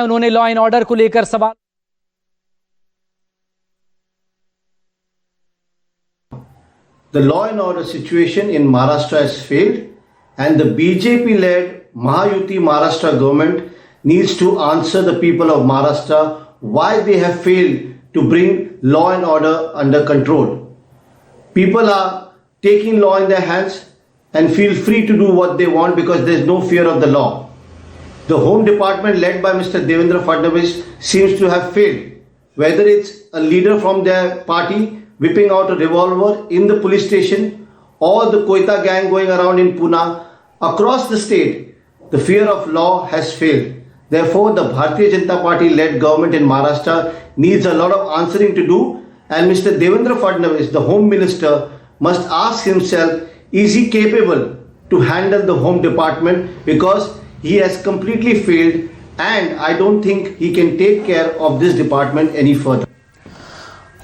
उन्होंने law and order को लेकर सवाल। The law and order situation in Maharashtra has failed, and the BJP-led Mahayuti Maharashtra government needs to answer the people of Maharashtra why they have failed to bring law and order under control. People are taking law in their hands and feel free to do what they want because there is no fear of the law. The Home Department led by Mr. Devendra Fadnavis seems to have failed. Whether it's a leader from their party whipping out a revolver in the police station or the Koita gang going around in Pune, across the state, the fear of law has failed. Therefore, the Bharatiya Janata Party led government in Maharashtra needs a lot of answering to do, and Mr. Devendra Fadnavis, the Home Minister, must ask himself, is he capable to handle the Home Department, because he has completely failed and I don't think he can take care of this department any further.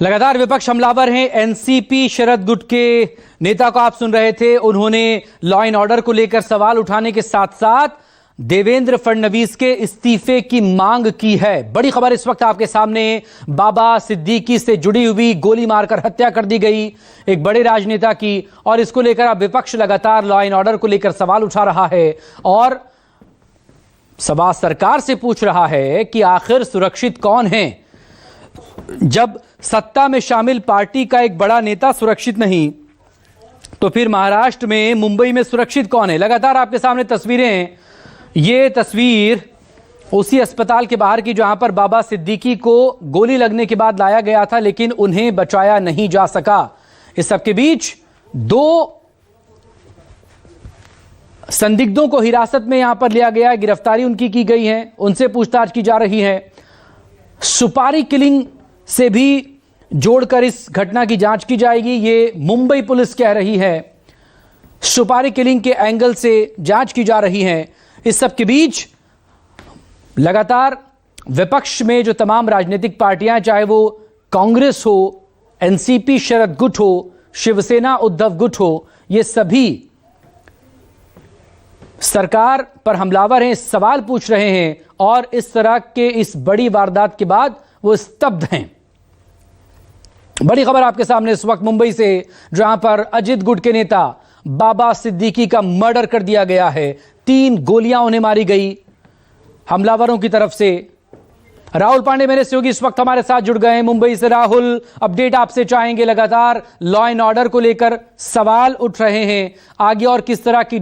लगातार विपक्ष हमलावर हैं। NCP शरद गुट के नेता को आप सुन रहे थे। उन्होंने लॉ एंड ऑर्डर को लेकर सवाल उठाने के साथ साथ देवेंद्र फडणवीस के इस्तीफे की मांग की है। बड़ी खबर इस वक्त आपके सामने, बाबा सिद्दीकी से जुड़ी हुई गोली मारकर हत्या कर दी गई एक बड़े राजनेता की, और इसको लेकर अब विपक्ष लगातार लॉ एंड ऑर्डर को लेकर सवाल उठा रहा है और सवाल सरकार से पूछ रहा है कि आखिर सुरक्षित कौन है। जब सत्ता में शामिल पार्टी का एक बड़ा नेता सुरक्षित नहीं, तो फिर महाराष्ट्र में, मुंबई में सुरक्षित कौन है। लगातार आपके सामने तस्वीरें हैं। ये तस्वीर उसी अस्पताल के बाहर की जहां पर बाबा सिद्दीकी को गोली लगने के बाद लाया गया था, लेकिन उन्हें बचाया नहीं जा सका। इस सबके बीच दो संदिग्धों को हिरासत में यहां पर लिया गया है, गिरफ्तारी उनकी की गई है, उनसे पूछताछ की जा रही है। सुपारी किलिंग से भी जोड़कर इस घटना की जांच की जाएगी, ये मुंबई पुलिस कह रही है। सुपारी किलिंग के एंगल से जांच की जा रही है। इस सब के बीच लगातार विपक्ष में जो तमाम राजनीतिक पार्टियां, चाहे वो कांग्रेस हो, एनसीपी शरद गुट हो, शिवसेना उद्धव गुट हो, ये सभी सरकार पर हमलावर हैं, सवाल पूछ रहे हैं और इस तरह के इस बड़ी वारदात के बाद वो स्तब्ध हैं। बड़ी खबर आपके सामने इस वक्त मुंबई से, जहां पर अजित गुट के नेता बाबा सिद्दीकी का मर्डर कर दिया गया है। 3 गोलियां उन्हें मारी गई हमलावरों की तरफ से। राहुल पांडे मेरे सहयोगी इस वक्त हमारे साथ जुड़ गए हैं मुंबई से। राहुल, अपडेट आपसे चाहेंगे। लगातार लॉ एंड ऑर्डर को लेकर सवाल उठ रहे हैं, आगे और किस तरह की